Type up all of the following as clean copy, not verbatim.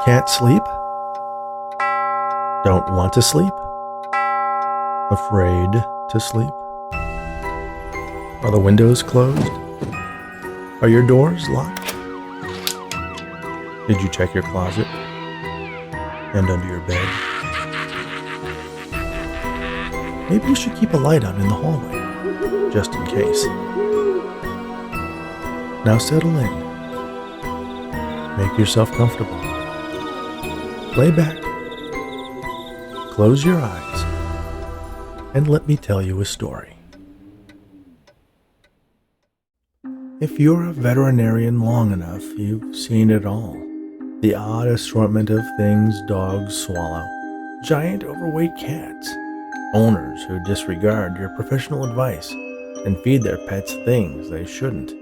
Can't sleep? Don't want to sleep? Afraid to sleep? Are the windows closed? Are your doors locked? Did you check your closet? And under your bed? Maybe you should keep a light on in the hallway, just in case. Now settle in. Make yourself comfortable. Lay back. Close your eyes. And let me tell you a story. If you're a veterinarian long enough, you've seen it all. The odd assortment of things dogs swallow. Giant overweight cats. Owners who disregard your professional advice and feed their pets things they shouldn't.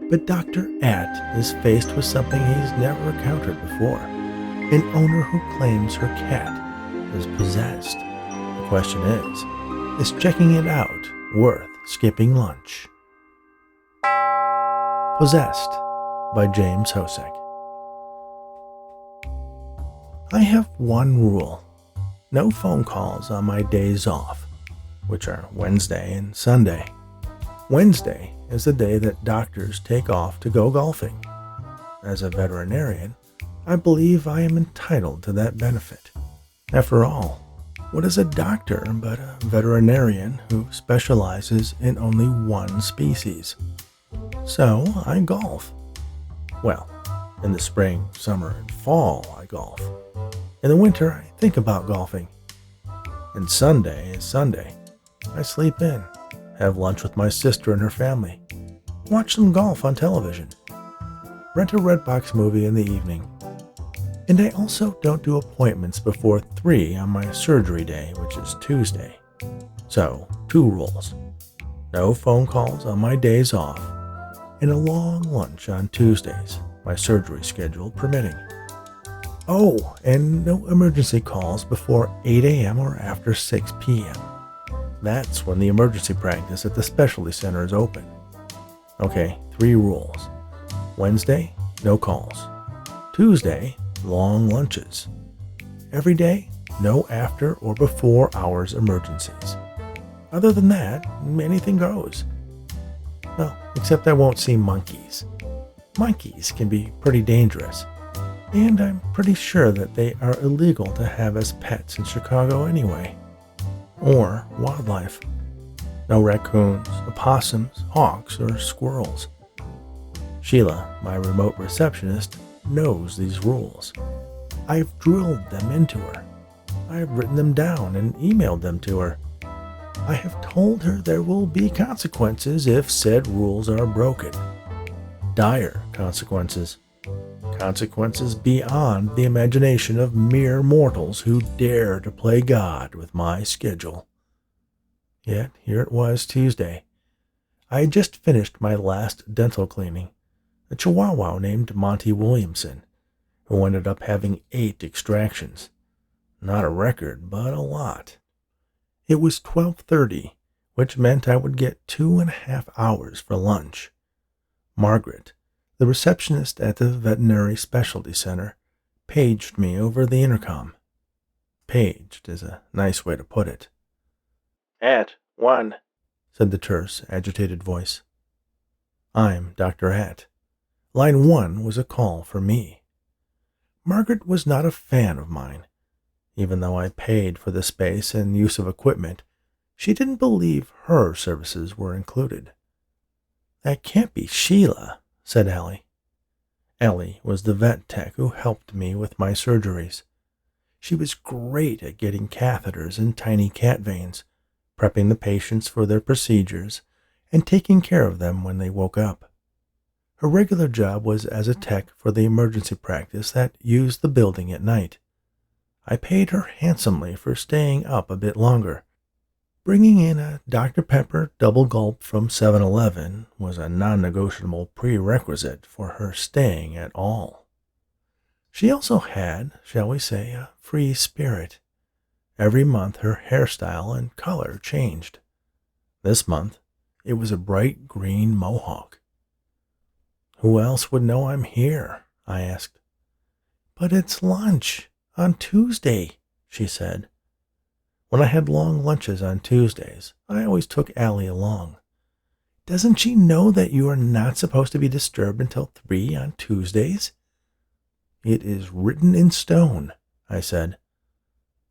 But Dr. At is faced with something he's never encountered before. An owner who claims her cat is possessed. The question is checking it out worth skipping lunch? Possessed by James Hosek. I have one rule. No phone calls on my days off, which are Wednesday and Sunday. Wednesday is the day that doctors take off to go golfing. As a veterinarian, I believe I am entitled to that benefit. After all, what is a doctor but a veterinarian who specializes in only one species? So I golf. Well, in the spring, summer, and fall I golf. In the winter, I think about golfing. And Sunday is Sunday. I sleep in, have lunch with my sister and her family, watch some golf on television, rent a Redbox movie in the evening. And I also don't do appointments before 3 on my surgery day, which is Tuesday. So, 2 rules. No phone calls on my days off, and a long lunch on Tuesdays, my surgery schedule permitting. Oh, and no emergency calls before 8 a.m. or after 6 p.m. That's when the emergency practice at the specialty center is open. Okay, 3 rules. Wednesday, no calls. Tuesday, long lunches. Every day, no after or before hours emergencies. Other than that, anything goes. Well, except I won't see monkeys. Monkeys can be pretty dangerous, and I'm pretty sure that they are illegal to have as pets in Chicago anyway. Or wildlife. No raccoons, opossums, hawks, or squirrels. Sheila, my remote receptionist, knows these rules. I've drilled them into her. I've written them down and emailed them to her. I have told her there will be consequences if said rules are broken. Dire consequences. Consequences beyond the imagination of mere mortals who dare to play God with my schedule. Yet here it was Tuesday. I had just finished my last dental cleaning. A Chihuahua named Monty Williamson, who ended up having 8 extractions. Not a record, but a lot. It was 12:30, which meant I would get 2.5 hours for lunch. Margaret, the receptionist at the veterinary specialty center, paged me over the intercom. Paged is a nice way to put it. "At 1," said the terse, agitated voice. I'm Dr. At. Line 1 was a call for me. Margaret was not a fan of mine. Even though I paid for the space and use of equipment, she didn't believe her services were included. "That can't be Sheila," said Allie. Allie was the vet tech who helped me with my surgeries. She was great at getting catheters in tiny cat veins, prepping the patients for their procedures, and taking care of them when they woke up. Her regular job was as a tech for the emergency practice that used the building at night. I paid her handsomely for staying up a bit longer. Bringing in a Dr. Pepper double gulp from 7-Eleven was a non-negotiable prerequisite for her staying at all. She also had, shall we say, a free spirit. Every month her hairstyle and color changed. This month, it was a bright green mohawk. "Who else would know I'm here?" I asked. But it's lunch on Tuesday, she said. When I had long lunches on Tuesdays, I always took Allie along. Doesn't she know that you are not supposed to be disturbed until 3 on Tuesdays? It is written in stone, I said.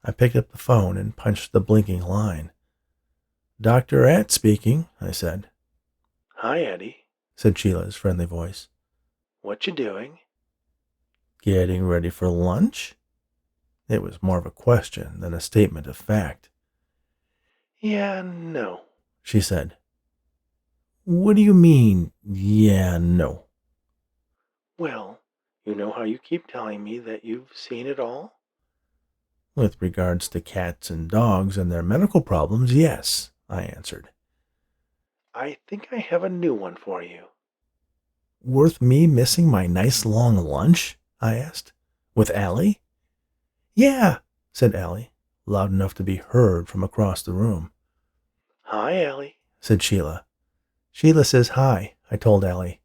I picked up the phone and punched the blinking line. Dr. Att speaking, I said. Hi, Eddie, said Sheila's friendly voice. What you doing? Getting ready for lunch? It was more of a question than a statement of fact. Yeah, no, she said. What do you mean, yeah, no? Well, you know how you keep telling me that you've seen it all? With regards to cats and dogs and their medical problems, yes, I answered. I think I have a new one for you. Worth me missing my nice long lunch? I asked. With Allie? Yeah, said Allie, loud enough to be heard from across the room. Hi, Allie, said Sheila. Sheila says hi, I told Allie.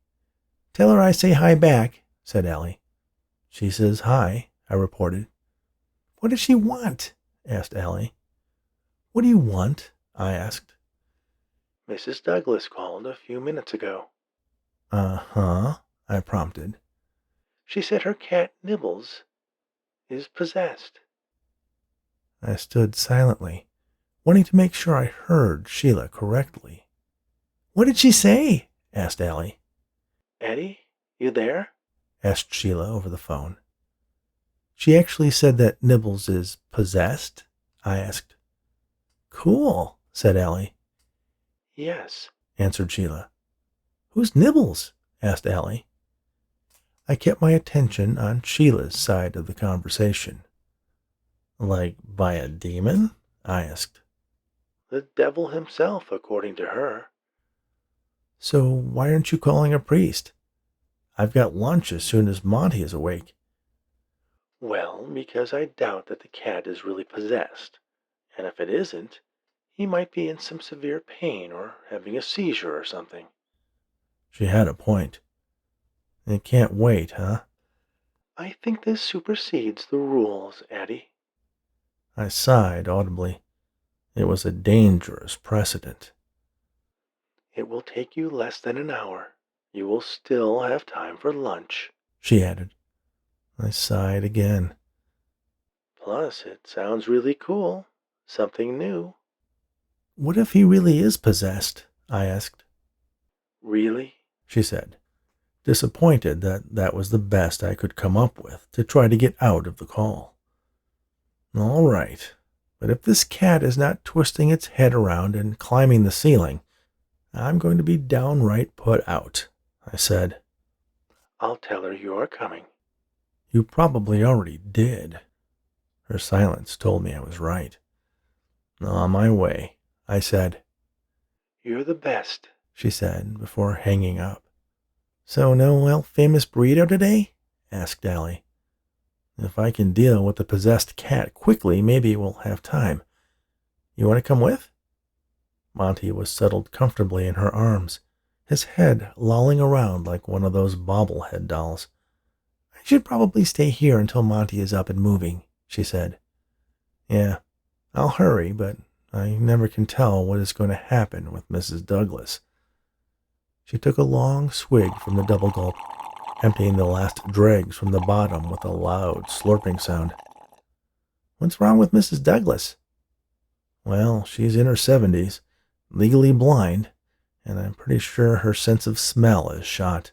Tell her I say hi back, said Allie. She says hi, I reported. What does she want? Asked Allie. What do you want? I asked. Mrs. Douglas called a few minutes ago. Uh-huh, I prompted. She said her cat Nibbles is possessed. I stood silently, wanting to make sure I heard Sheila correctly. What did she say? Asked Allie. Eddie, you there? Asked Sheila over the phone. She actually said that Nibbles is possessed? I asked. Cool, said Allie. Yes, answered Sheila. Who's Nibbles? Asked Allie. I kept my attention on Sheila's side of the conversation. Like by a demon? I asked. The devil himself, according to her. So why aren't you calling a priest? I've got lunch as soon as Monty is awake. Well, because I doubt that the cat is really possessed, and if it isn't, he might be in some severe pain or having a seizure or something. She had a point. It can't wait, huh? I think this supersedes the rules, Addie. I sighed audibly. It was a dangerous precedent. It will take you less than an hour. You will still have time for lunch, she added. I sighed again. Plus, it sounds really cool. Something new. What if he really is possessed? I asked. Really? She said, disappointed that that was the best I could come up with to try to get out of the call. All right, but if this cat is not twisting its head around and climbing the ceiling, I'm going to be downright put out, I said. I'll tell her you're coming. You probably already did. Her silence told me I was right. On my way, I said. You're the best, she said before hanging up. So no famous burrito today? Asked Allie. If I can deal with the possessed cat quickly, maybe we'll have time. You want to come with? Monty was settled comfortably in her arms, his head lolling around like one of those bobblehead dolls. I should probably stay here until Monty is up and moving, she said. Yeah, I'll hurry, but I never can tell what is going to happen with Mrs. Douglas. She took a long swig from the double gulp, emptying the last dregs from the bottom with a loud slurping sound. What's wrong with Mrs. Douglas? Well, she's in her 70s, legally blind, and I'm pretty sure her sense of smell is shot.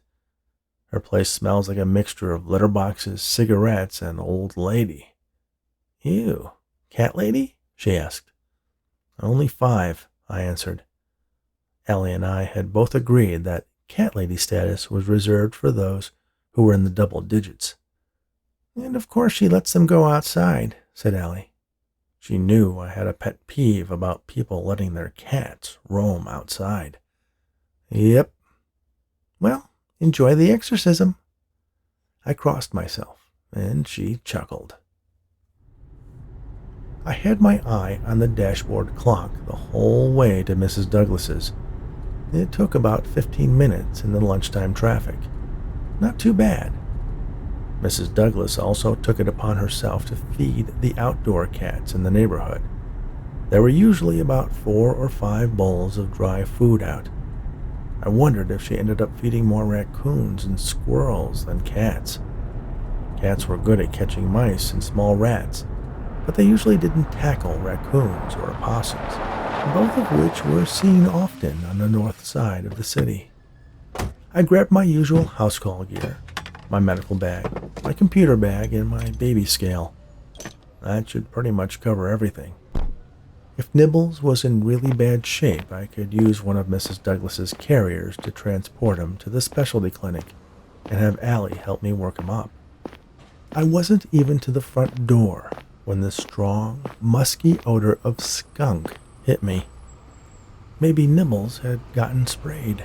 Her place smells like a mixture of letterboxes, cigarettes, and old lady. Ew, cat lady? She asked. Only 5, I answered. Allie and I had both agreed that cat lady status was reserved for those who were in the double digits. And of course she lets them go outside, said Allie. She knew I had a pet peeve about people letting their cats roam outside. Yep. Well, enjoy the exorcism. I crossed myself, and she chuckled. I had my eye on the dashboard clock the whole way to Mrs. Douglas's. It took about 15 minutes in the lunchtime traffic. Not too bad. Mrs. Douglas also took it upon herself to feed the outdoor cats in the neighborhood. There were usually about 4 or 5 bowls of dry food out. I wondered if she ended up feeding more raccoons and squirrels than cats. Cats were good at catching mice and small rats, but they usually didn't tackle raccoons or opossums, both of which were seen often on the north side of the city. I grabbed my usual house call gear, my medical bag, my computer bag, and my baby scale. That should pretty much cover everything. If Nibbles was in really bad shape, I could use one of Mrs. Douglas's carriers to transport him to the specialty clinic and have Allie help me work him up. I wasn't even to the front door when the strong, musky odor of skunk hit me. Maybe Nibbles had gotten sprayed,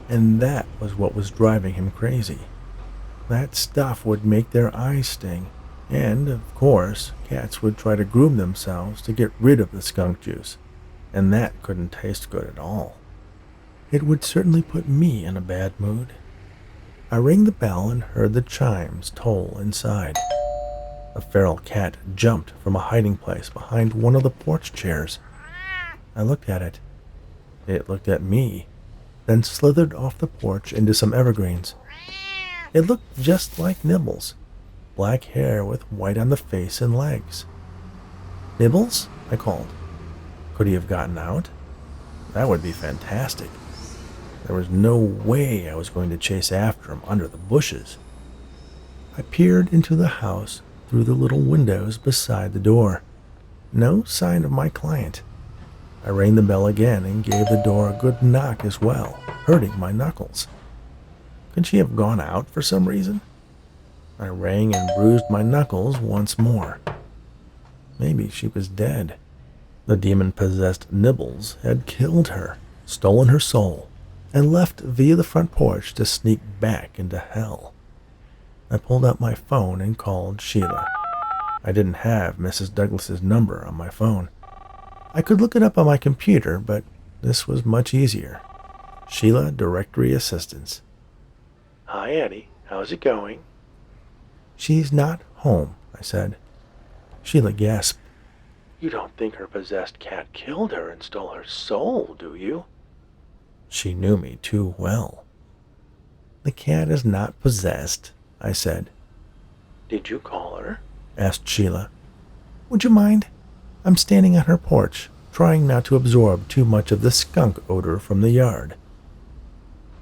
and that was what was driving him crazy. That stuff would make their eyes sting, and, of course, cats would try to groom themselves to get rid of the skunk juice, and that couldn't taste good at all. It would certainly put me in a bad mood. I rang the bell and heard the chimes toll inside. A feral cat jumped from a hiding place behind one of the porch chairs. I looked at it. It looked at me, then slithered off the porch into some evergreens. It looked just like Nibbles, black hair with white on the face and legs. "Nibbles?" I called. Could he have gotten out? That would be fantastic. There was no way I was going to chase after him under the bushes. I peered into the house through the little windows beside the door. No sign of my client. I rang the bell again and gave the door a good knock as well, hurting my knuckles. Could she have gone out for some reason? I rang and bruised my knuckles once more. Maybe she was dead. The demon-possessed Nibbles had killed her, stolen her soul, and left via the front porch to sneak back into hell. I pulled out my phone and called Sheila. I didn't have Mrs. Douglas's number on my phone. I could look it up on my computer, but this was much easier. Sheila Directory Assistance. "Hi, Eddie. How's it going?" "She's not home," I said. Sheila gasped. "You don't think her possessed cat killed her and stole her soul, do you?" She knew me too well. "The cat is not possessed," I said. "Did you call her?" asked Sheila. "Would you mind? I'm standing on her porch, trying not to absorb too much of the skunk odor from the yard."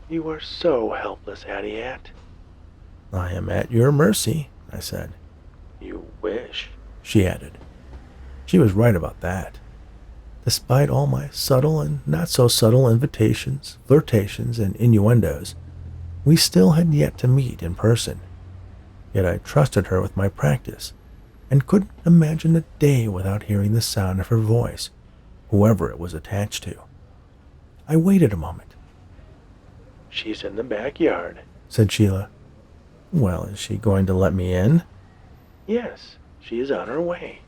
"You are so helpless, Hattie-At." "I am at your mercy," I said. "You wish," she added. She was right about that. Despite all my subtle and not-so-subtle invitations, flirtations, and innuendos, we still had yet to meet in person. Yet I trusted her with my practice, and couldn't imagine a day without hearing the sound of her voice, whoever it was attached to. I waited a moment. "She's in the backyard," said Sheila. "Well, is she going to let me in?" "Yes, she is on her way."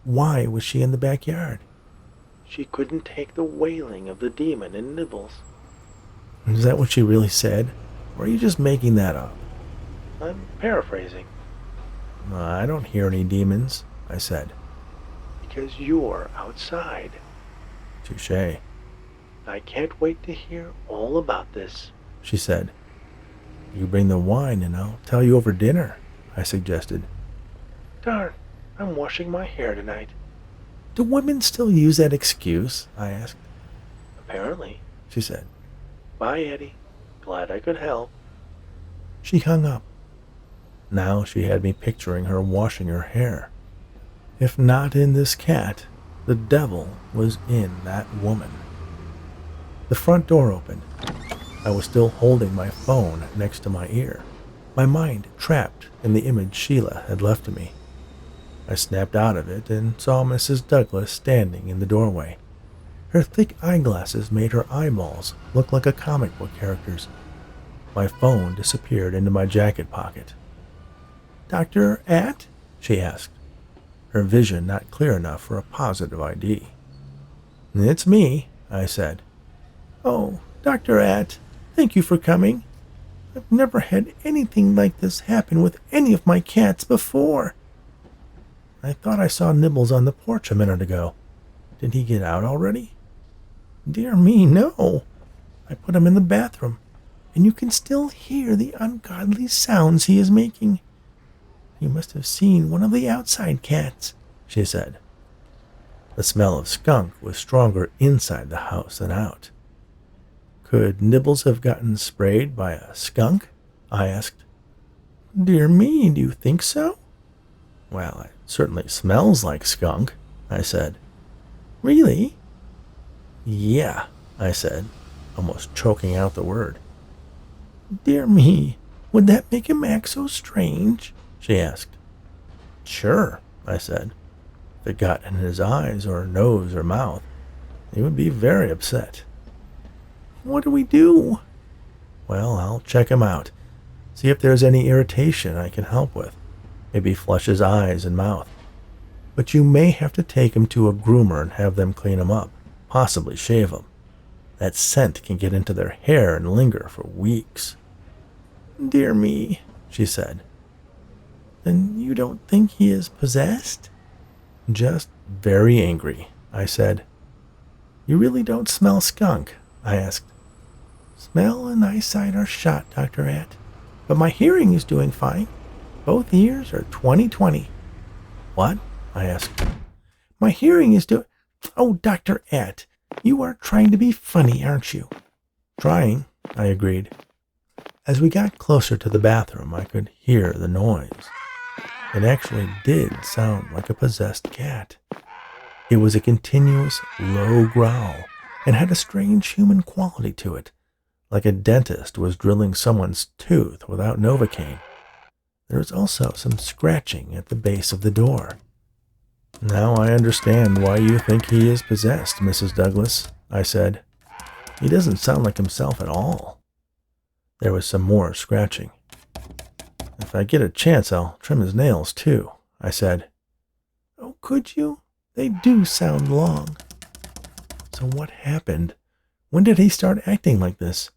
"Why was she in the backyard?" "She couldn't take the wailing of the demon in Nibbles." "Is that what she really said, or are you just making that up?" "I'm paraphrasing." "I don't hear any demons," I said. "Because you're outside." "Touché." "I can't wait to hear all about this," she said. "You bring the wine and I'll tell you over dinner," I suggested. "Darn, I'm washing my hair tonight." "Do women still use that excuse?" I asked. "Apparently," she said. "Bye, Eddie. Glad I could help." She hung up. Now she had me picturing her washing her hair. If not in this cat, the devil was in that woman. The front door opened. I was still holding my phone next to my ear, my mind trapped in the image Sheila had left to me. I snapped out of it and saw Mrs. Douglas standing in the doorway. Her thick eyeglasses made her eyeballs look like a comic book character's. My phone disappeared into my jacket pocket. "Dr. At?" she asked, her vision not clear enough for a positive ID. "It's me," I said. "Oh, Dr. At, thank you for coming." I've never had anything like this happen with any of my cats before. I thought I saw Nibbles on the porch a minute ago. Did he get out already? Dear me, no. I put him in the bathroom, and you can still hear the ungodly sounds he is making. You must have seen one of the outside cats, she said. The smell of skunk was stronger inside the house than out. Could Nibbles have gotten sprayed by a skunk? I asked. Dear me, do you think so? Well, it certainly smells like skunk, I said. Really? Yeah, I said, almost choking out the word. Dear me, would that make him act so strange? She asked. Sure, I said. If it got in his eyes or nose or mouth, he would be very upset. What do we do? Well, I'll check him out, see if there's any irritation I can help with. Maybe flush his eyes and mouth. But you may have to take him to a groomer and have them clean him up, possibly shave him. That scent can get into their hair and linger for weeks. Dear me, she said. Then you don't think he is possessed? Just very angry, I said. You really don't smell skunk? I asked. Smell and eyesight are shot, Dr. Att, but my hearing is doing fine. Both ears are 20/20. What? I asked. My hearing is doing... Oh, Dr. Att, you are trying to be funny, aren't you? Trying, I agreed. As we got closer to the bathroom, I could hear the noise. It actually did sound like a possessed cat. It was a continuous, low growl and had a strange human quality to it, like a dentist was drilling someone's tooth without Novocaine. There was also some scratching at the base of the door. Now I understand why you think he is possessed, Mrs. Douglas, I said. He doesn't sound like himself at all. There was some more scratching. If I get a chance, I'll trim his nails, too, I said. Oh, could you? They do sound long. So what happened? When did he start acting like this?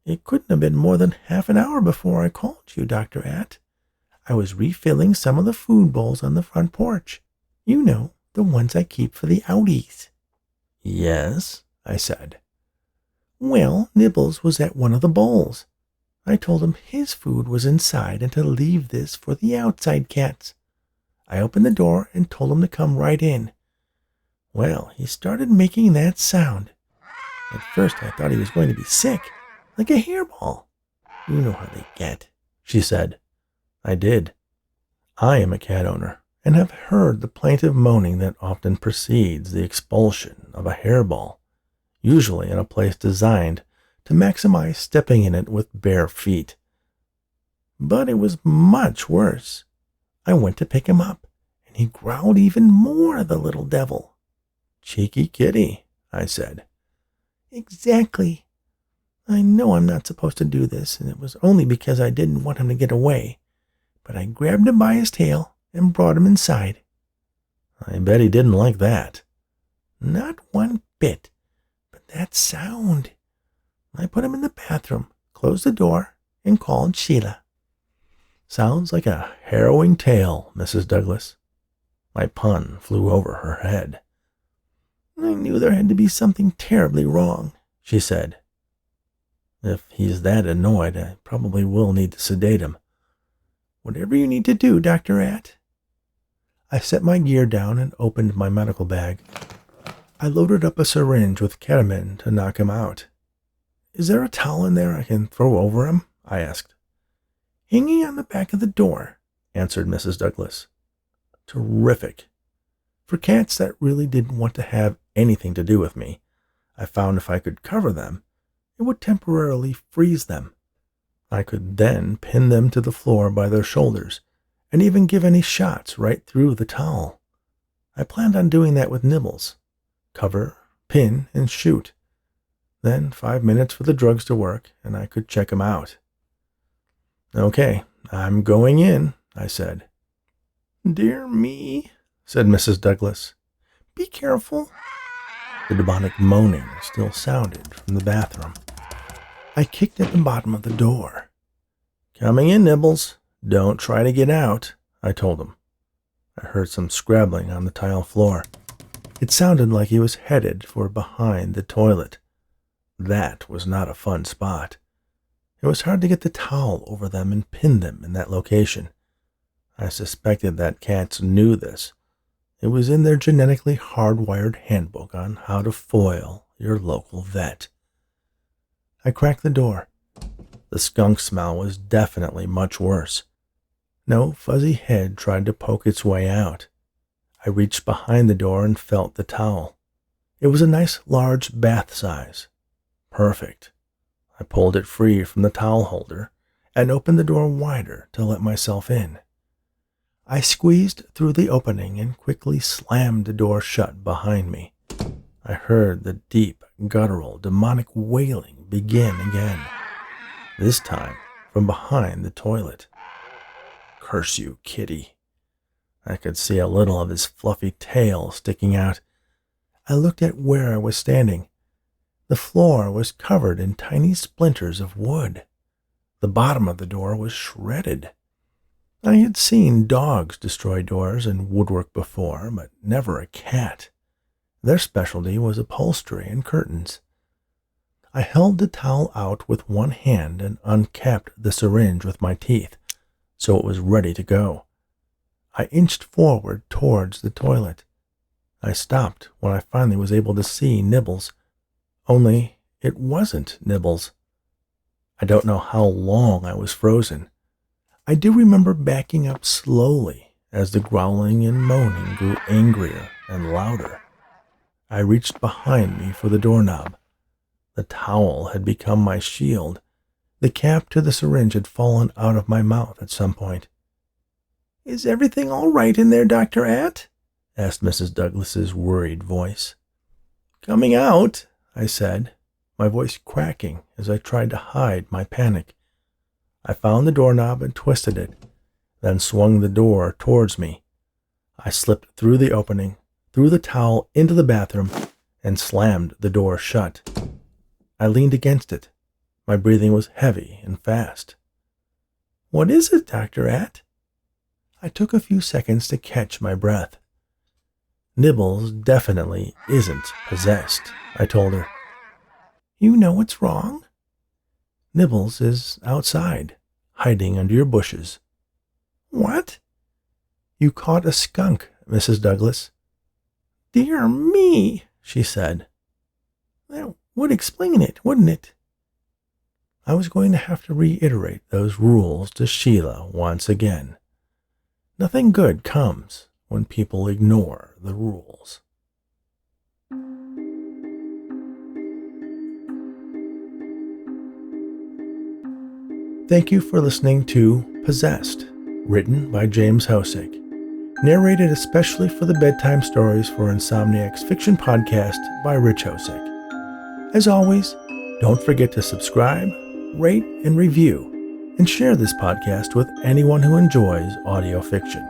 It couldn't have been more than half an hour before I called you, Dr. Att. I was refilling some of the food bowls on the front porch. You know, the ones I keep for the outies. Yes, I said. Well, Nibbles was at one of the bowls. I told him his food was inside and to leave this for the outside cats. I opened the door and told him to come right in. Well, he started making that sound. At first I thought he was going to be sick, like a hairball. You know how they get, she said. I did. I am a cat owner and have heard the plaintive moaning that often precedes the expulsion of a hairball, usually in a place designed to maximize stepping in it with bare feet. But it was much worse. I went to pick him up, and he growled even more, the little devil. Cheeky kitty, I said. Exactly. I know I'm not supposed to do this, and it was only because I didn't want him to get away. But I grabbed him by his tail and brought him inside. I bet he didn't like that. Not one bit. But that sound. I put him in the bathroom, closed the door, and called Sheila. Sounds like a harrowing tale, Mrs. Douglas. My pun flew over her head. I knew there had to be something terribly wrong, she said. If he's that annoyed, I probably will need to sedate him. Whatever you need to do, Dr. Att. I set my gear down and opened my medical bag. I loaded up a syringe with ketamine to knock him out. Is there a towel in there I can throw over him? I asked. Hanging on the back of the door, answered Mrs. Douglas. Terrific. For cats that really didn't want to have anything to do with me, I found if I could cover them, it would temporarily freeze them. I could then pin them to the floor by their shoulders and even give any shots right through the towel. I planned on doing that with Nibbles. Cover, pin, and shoot. Then 5 minutes for the drugs to work, and I could check him out. Okay, I'm going in, I said. Dear me, said Mrs. Douglas. Be careful. The demonic moaning still sounded from the bathroom. I kicked at the bottom of the door. "Coming in, Nibbles. Don't try to get out," I told him. I heard some scrabbling on the tile floor. It sounded like he was headed for behind the toilet. That was not a fun spot. It was hard to get the towel over them and pin them in that location. I suspected that cats knew this. It was in their genetically hardwired handbook on how to foil your local vet. I cracked the door. The skunk smell was definitely much worse. No fuzzy head tried to poke its way out. I reached behind the door and felt the towel. It was a nice large bath size. Perfect. I pulled it free from the towel holder and opened the door wider to let myself in. I squeezed through the opening and quickly slammed the door shut behind me. I heard the deep, guttural, demonic wailing begin again, this time from behind the toilet. "Curse you, kitty." I could see a little of his fluffy tail sticking out. I looked at where I was standing. The floor was covered in tiny splinters of wood. The bottom of the door was shredded. I had seen dogs destroy doors and woodwork before, but never a cat. Their specialty was upholstery and curtains. I held the towel out with one hand and uncapped the syringe with my teeth, so it was ready to go. I inched forward towards the toilet. I stopped when I finally was able to see Nibbles. Only it wasn't Nibbles. I don't know how long I was frozen. I do remember backing up slowly as the growling and moaning grew angrier and louder. I reached behind me for the doorknob. The towel had become my shield. The cap to the syringe had fallen out of my mouth at some point. "Is everything all right in there, Dr. Att?" asked Mrs. Douglas's worried voice. "Coming out," I said, my voice cracking as I tried to hide my panic. I found the doorknob and twisted it, then swung the door towards me. I slipped through the opening, threw the towel into the bathroom, and slammed the door shut. I leaned against it. My breathing was heavy and fast. "What is it, Dr. Att?" I took a few seconds to catch my breath. "Nibbles definitely isn't possessed," I told her. "You know what's wrong?" "Nibbles is outside, hiding under your bushes." "What?" "You caught a skunk, Mrs. Douglas." "Dear me," she said. "That would explain it, wouldn't it?" I was going to have to reiterate those rules to Sheila once again. Nothing good comes when people ignore the rules. Thank you for listening to Possessed, written by James Hosek, narrated especially for the Bedtime Stories for Insomniacs fiction podcast by Rich Hosek. As always, don't forget to subscribe, rate, and review, and share this podcast with anyone who enjoys audio fiction.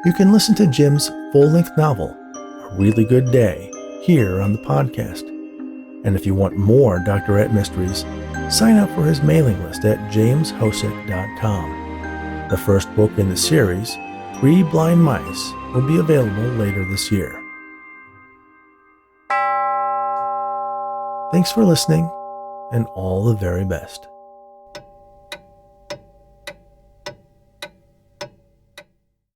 You can listen to Jim's full-length novel, A Really Good Day, here on the podcast. And if you want more Dr. Att mysteries, sign up for his mailing list at jameshosek.com. The first book in the series, 3 Blind Mice, will be available later this year. Thanks for listening, and all the very best.